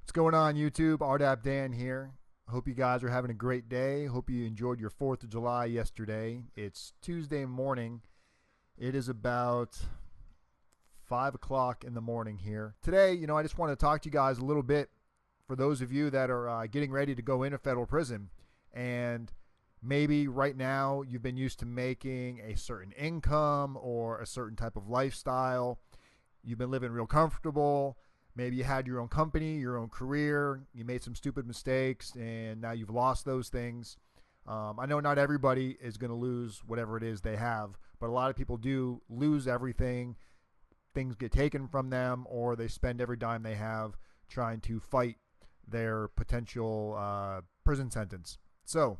What's going on, YouTube? Rdapdan here. Hope you guys are having a great day. Hope you enjoyed your 4th of July yesterday. It's Tuesday morning. It is about 5 o'clock in the morning here. Today, I just want to talk to you guys a little bit for those of you that are getting ready to go into federal prison. And maybe right now you've been used to making a certain income or a certain type of lifestyle. You've been living real comfortable. Maybe you had your own company, your own career, you made some stupid mistakes, and now you've lost those things. I know not everybody is going to lose whatever it is they have, but a lot of people do lose everything. Things get taken from them, or they spend every dime they have trying to fight their potential prison sentence. So,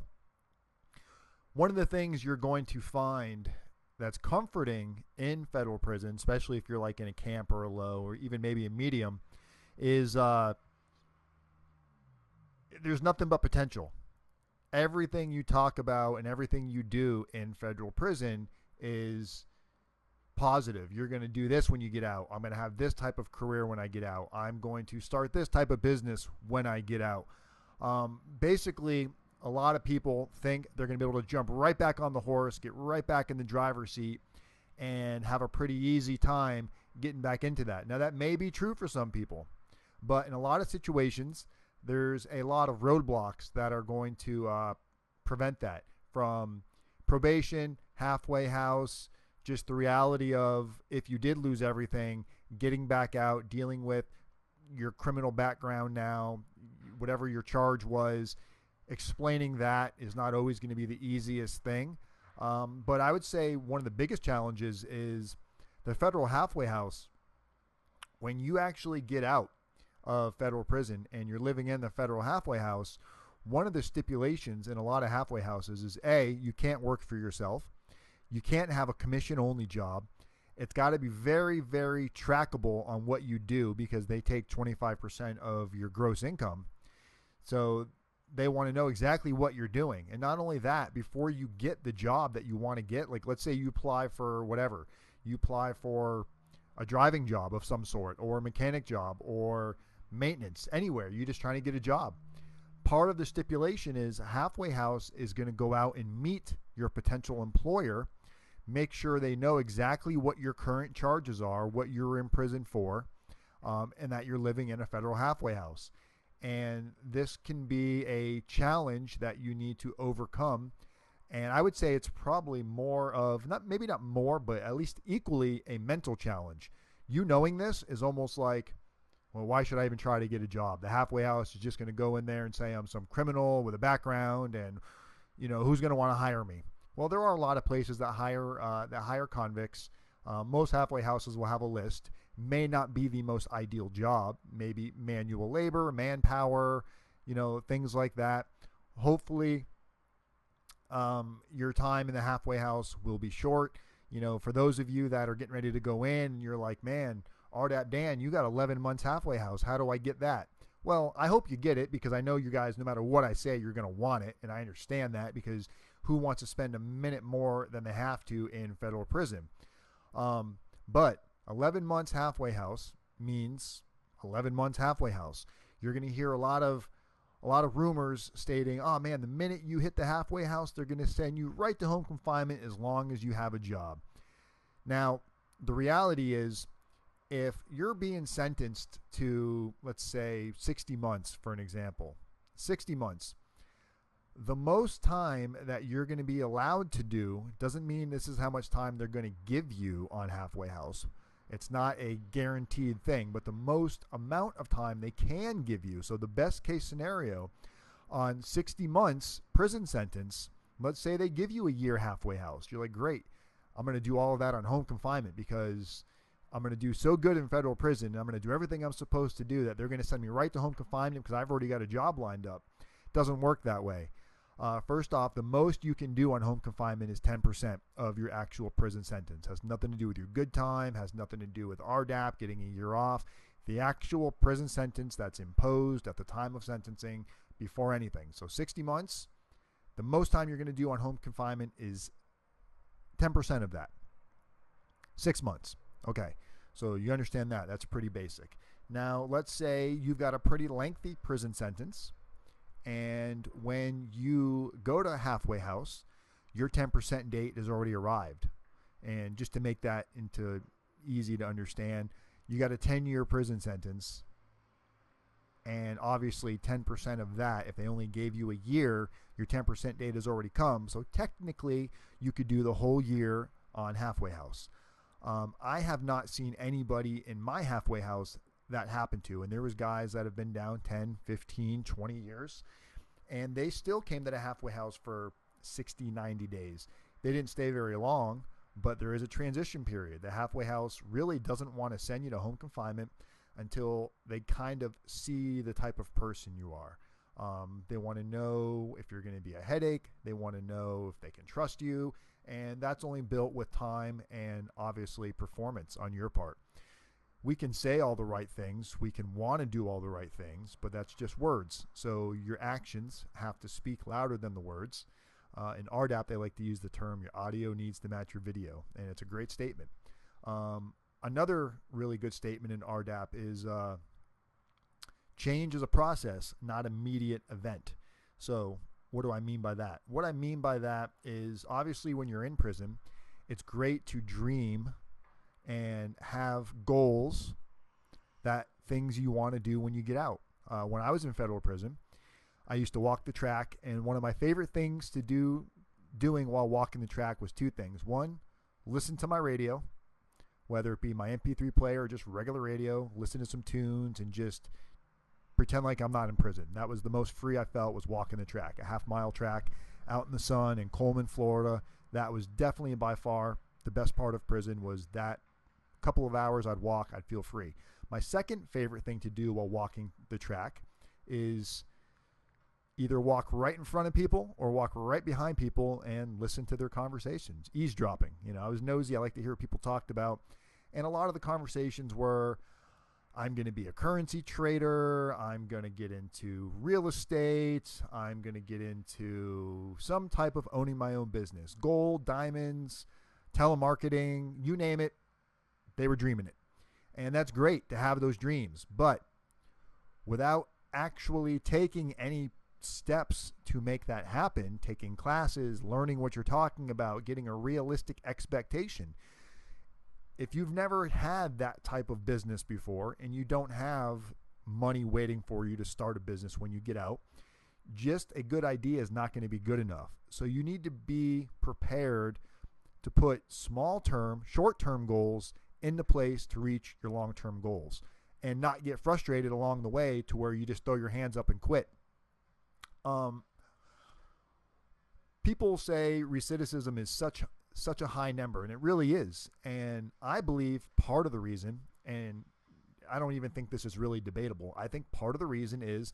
one of the things you're going to find that's comforting in federal prison, especially if you're like in a camp or a low or even maybe a medium, is there's nothing but potential. Everything you talk about and everything you do in federal prison is positive. You're going to do this when you get out. I'm going to have this type of career when I get out. I'm going to start this type of business when I get out. Basically, a lot of people think they're going to be able to jump right back on the horse, get right back in the driver's seat, and have a pretty easy time getting back into that. Now, that may be true for some people, but in a lot of situations, there's a lot of roadblocks that are going to prevent that, from probation, halfway house, just the reality of if you did lose everything, getting back out, dealing with your criminal background now, whatever your charge was, explaining that is not always going to be the easiest thing. But I would say one of the biggest challenges is the federal halfway house. When you actually get out of federal prison and you're living in the federal halfway house, one of the stipulations in a lot of halfway houses is you can't work for yourself. You can't have a commission-only job. It's got to be very, very trackable on what you do because they take 25% of your gross income. So they want to know exactly what you're doing. And not only that, before you get the job that you want to get, like let's say you apply for whatever, you apply for a driving job of some sort or a mechanic job or maintenance, anywhere, you're just trying to get a job. Part of the stipulation is a halfway house is going to go out and meet your potential employer, make sure they know exactly what your current charges are, what you're in prison for, and that you're living in a federal halfway house. And this can be a challenge that you need to overcome. And I would say it's probably more of, maybe not more, but at least equally a mental challenge. You knowing this is almost like, well, why should I even try to get a job? The halfway house is just going to go in there and say I'm some criminal with a background, and who's going to want to hire me? Well, there are a lot of places that hire convicts. Most halfway houses will have a list. May not be the most ideal job. Maybe manual labor, manpower, things like that. Hopefully, your time in the halfway house will be short. For those of you that are getting ready to go in and you're like, man, Rdapdan, you got 11 months halfway house. How do I get that? Well, I hope you get it because I know you guys, no matter what I say, you're going to want it. And I understand that because who wants to spend a minute more than they have to in federal prison? But 11 months halfway house means 11 months halfway house. You're going to hear a lot of rumors stating, oh man, the minute you hit the halfway house, they're going to send you right to home confinement as long as you have a job. Now, the reality is, if you're being sentenced to, let's say, 60 months, for an example, 60 months, the most time that you're going to be allowed to do doesn't mean this is how much time they're going to give you on halfway house. It's not a guaranteed thing, but the most amount of time they can give you. So the best case scenario on 60 months prison sentence, let's say they give you a year halfway house. You're like, great, I'm going to do all of that on home confinement because I'm going to do so good in federal prison, and I'm going to do everything I'm supposed to do that they're going to send me right to home confinement because I've already got a job lined up. Doesn't work that way. First off, the most you can do on home confinement is 10% of your actual prison sentence. Has nothing to do with your good time, has nothing to do with Rdap, getting a year off. The actual prison sentence that's imposed at the time of sentencing before anything. So 60 months, the most time you're going to do on home confinement is 10% of that. 6 months. Okay, so you understand that. That's pretty basic. Now, let's say you've got a pretty lengthy prison sentence, and when you go to a halfway house, your 10% date has already arrived. And just to make that into easy to understand, you got a 10-year prison sentence, and obviously 10% of that, if they only gave you a year, your 10% date has already come. So technically, you could do the whole year on halfway house. I have not seen anybody in my halfway house that happened to, and there was guys that have been down 10, 15, 20 years, and they still came to the halfway house for 60, 90 days. They didn't stay very long, but there is a transition period. The halfway house really doesn't want to send you to home confinement until they kind of see the type of person you are. They want to know if you're going to be a headache. They want to know if they can trust you. And that's only built with time and obviously performance on your part. We can say all the right things. We can want to do all the right things, but that's just words. So your actions have to speak louder than the words. In Rdap, they like to use the term, your audio needs to match your video. And it's a great statement. Another really good statement in Rdap is change is a process, not immediate event. So what do I mean by that? What I mean by that is obviously when you're in prison, it's great to dream and have goals, that things you want to do when you get out. When I was in federal prison, I used to walk the track, and one of my favorite things to doing while walking the track was two things. One, listen to my radio, whether it be my MP3 player or just regular radio, listen to some tunes and just pretend like I'm not in prison. That was the most free I felt, was walking the track, a half-mile track out in the sun in Coleman, Florida. That was definitely by far the best part of prison, was that couple of hours I'd walk, I'd feel free. My second favorite thing to do while walking the track is either walk right in front of people or walk right behind people and listen to their conversations, eavesdropping. You know, I was nosy. I like to hear what people talked about. And a lot of the conversations were, I'm going to be a currency trader. I'm going to get into real estate. I'm going to get into some type of owning my own business, gold, diamonds, telemarketing, you name it. They were dreaming it. And that's great to have those dreams. But without actually taking any steps to make that happen, taking classes, learning what you're talking about, getting a realistic expectation. If you've never had that type of business before and you don't have money waiting for you to start a business when you get out, just a good idea is not going to be good enough. So you need to be prepared to put small-term, short-term goals into place to reach your long-term goals, and not get frustrated along the way to where you just throw your hands up and quit. People say recidivism is such a high number, and it really is. And I believe part of the reason, and I don't even think this is really debatable, I think part of the reason is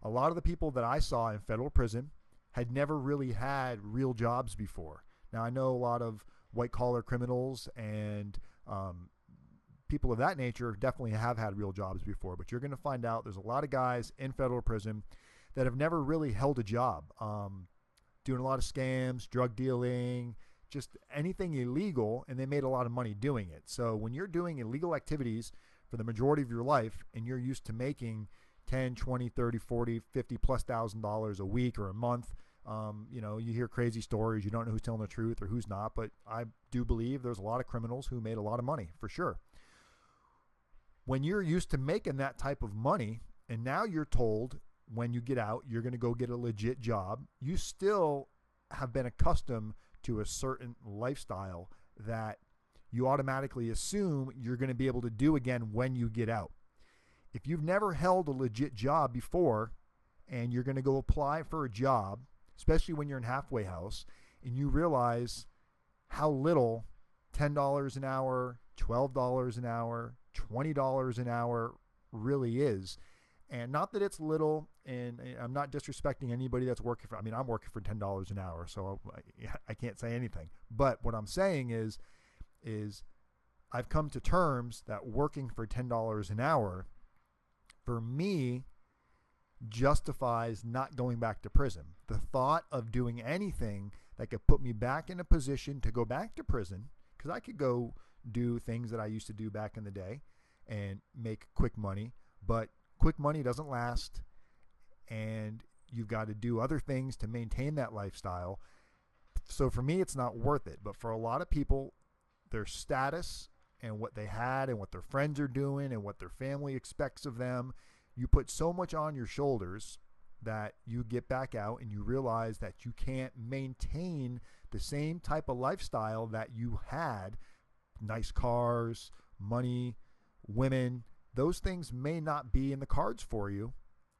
a lot of the people that I saw in federal prison had never really had real jobs before. Now, I know a lot of white-collar criminals and people of that nature definitely have had real jobs before, but you're going to find out there's a lot of guys in federal prison that have never really held a job, doing a lot of scams, drug dealing, just anything illegal, and they made a lot of money doing it. So when you're doing illegal activities for the majority of your life and you're used to making 10, 20, 30, 40, 50 plus $1,000 a week or a month, you know, you hear crazy stories. You don't know who's telling the truth or who's not, but I do believe there's a lot of criminals who made a lot of money for sure. When you're used to making that type of money, and now you're told when you get out, you're going to go get a legit job, you still have been accustomed to a certain lifestyle that you automatically assume you're going to be able to do again when you get out. If you've never held a legit job before and you're going to go apply for a job, especially when you're in halfway house, and you realize how little $10 an hour, $12 an hour, $20 an hour really is. And not that it's little, and I'm not disrespecting anybody that's working for, I mean, I'm working for $10 an hour, so I can't say anything. But what I'm saying is I've come to terms that working for $10 an hour, for me, justifies not going back to prison. The thought of doing anything that could put me back in a position to go back to prison, because I could go do things that I used to do back in the day, and make quick money. But quick money doesn't last, and you've got to do other things to maintain that lifestyle. So for me, it's not worth it. But for a lot of people, their status and what they had and what their friends are doing and what their family expects of them, you put so much on your shoulders that you get back out and you realize that you can't maintain the same type of lifestyle that you had. Nice cars, money, women, those things may not be in the cards for you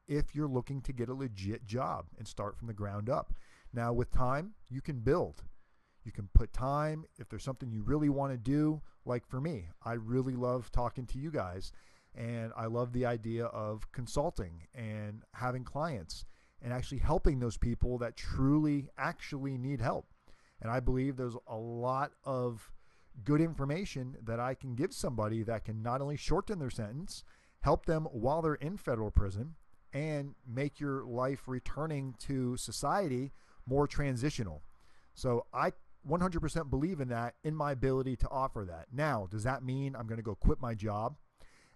if you're looking to get a legit job and start from the ground up. Now, with time, you can build. You can put time, if there's something you really want to do, like for me, I really love talking to you guys, and I love the idea of consulting and having clients and actually helping those people that truly actually need help. And I believe there's a lot of good information that I can give somebody that can not only shorten their sentence, help them while they're in federal prison, and make your life returning to society more transitional. So I 100% believe in that, in my ability to offer that. Now, does that mean I'm going to go quit my job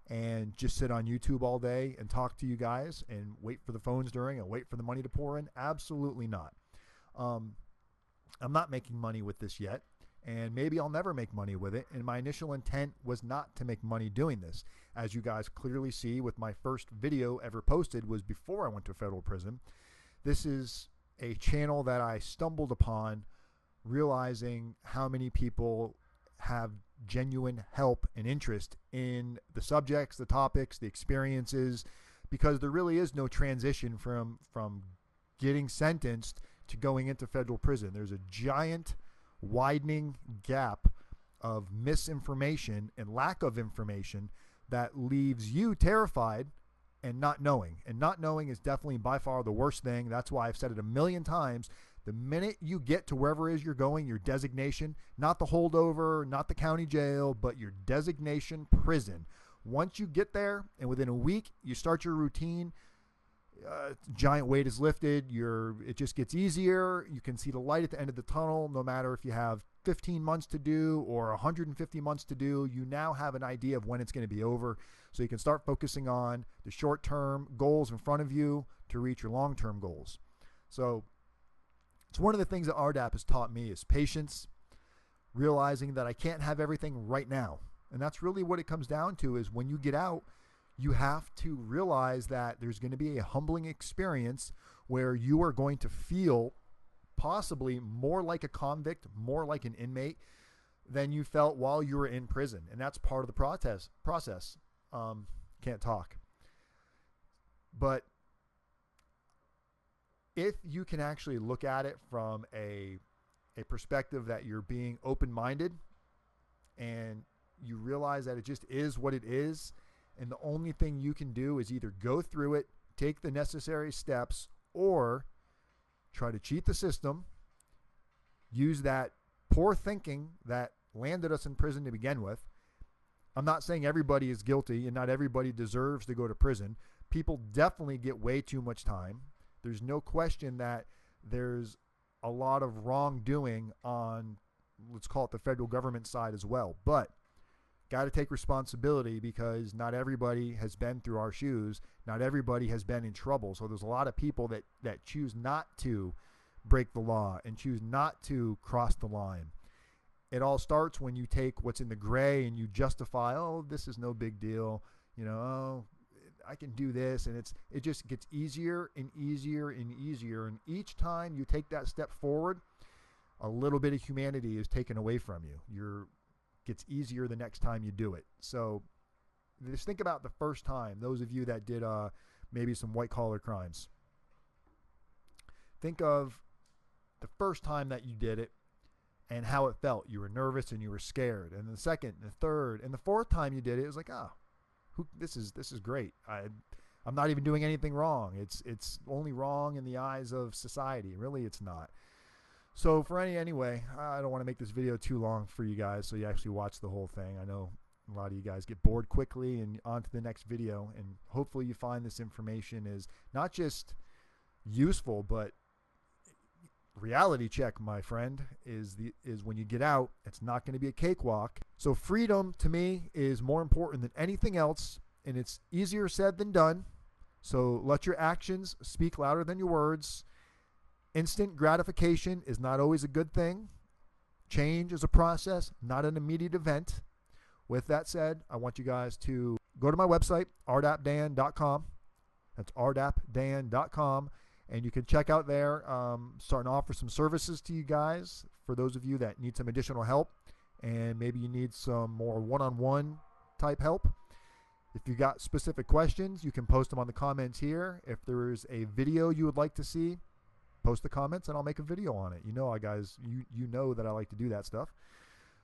and just sit on YouTube all day and talk to you guys and wait for the phones during and wait for the money to pour in? Absolutely not. I'm not making money with this yet, and maybe I'll never make money with it. And my initial intent was not to make money doing this. As you guys clearly see with my first video ever posted was before I went to federal prison. This is a channel that I stumbled upon, realizing how many people have genuine help and interest in the subjects, the topics, the experiences, because there really is no transition from getting sentenced to going into federal prison. There's a giant widening gap of misinformation and lack of information that leaves you terrified and not knowing. And not knowing is definitely by far the worst thing. That's why I've said it a million times. The minute you get to wherever it is you're going, your designation, not the holdover, not the county jail, but your designation prison. Once you get there and within a week you start your routine, giant weight is lifted. It just gets easier. You can see the light at the end of the tunnel, no matter if you have 15 months to do or 150 months to do. You now have an idea of when it's going to be over, so you can start focusing on the short-term goals in front of you to reach your long-term goals. So it's one of the things that Rdap has taught me is patience, realizing that I can't have everything right now. And that's really what it comes down to, is when you get out, you have to realize that there's going to be a humbling experience where you are going to feel possibly more like a convict, more like an inmate than you felt while you were in prison. And that's part of the process. Can't talk. But if you can actually look at it from a perspective that you're being open-minded and you realize that it just is what it is, and the only thing you can do is either go through it, take the necessary steps, or try to cheat the system, use that poor thinking that landed us in prison to begin with. I'm not saying everybody is guilty and not everybody deserves to go to prison. People definitely get way too much time. There's no question that there's a lot of wrongdoing on, let's call it, the federal government side as well. But got to take responsibility, because not everybody has been through our shoes. Not everybody has been in trouble. So there's a lot of people that choose not to break the law and choose not to cross the line. It all starts when you take what's in the gray and you justify, oh, this is no big deal. You know, oh, I can do this. And it just gets easier and easier and easier. And each time you take that step forward, a little bit of humanity is taken away from you. Gets easier the next time you do it. So just think about the first time, those of you that did maybe some white collar crimes. Think of the first time that you did it and how it felt. You were nervous and you were scared. And the second, and the third, and the fourth time you did it, it was like, this is great. I'm not even doing anything wrong. It's only wrong in the eyes of society. Really, it's not. So anyway, I don't want to make this video too long for you guys so you actually watch the whole thing. I know a lot of you guys get bored quickly, and on to the next video. And hopefully you find this information is not just useful, but reality check, my friend, is when you get out, it's not going to be a cakewalk. So freedom to me is more important than anything else, and it's easier said than done. So let your actions speak louder than your words. Instant gratification is not always a good thing. Change is a process, not an immediate event. With that said, I want you guys to go to my website, rdapdan.com. That's rdapdan.com. And you can check out there, starting to offer some services to you guys for those of you that need some additional help, and maybe you need some more one-on-one type help. If you got specific questions, you can post them on the comments here. If there's a video you would like to see, post the comments and I'll make a video on it. You know, guys, you know that I like to do that stuff.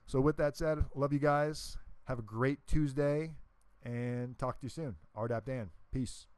So with that said, love you guys. Have a great Tuesday and talk to you soon. Rdap Dan. Peace.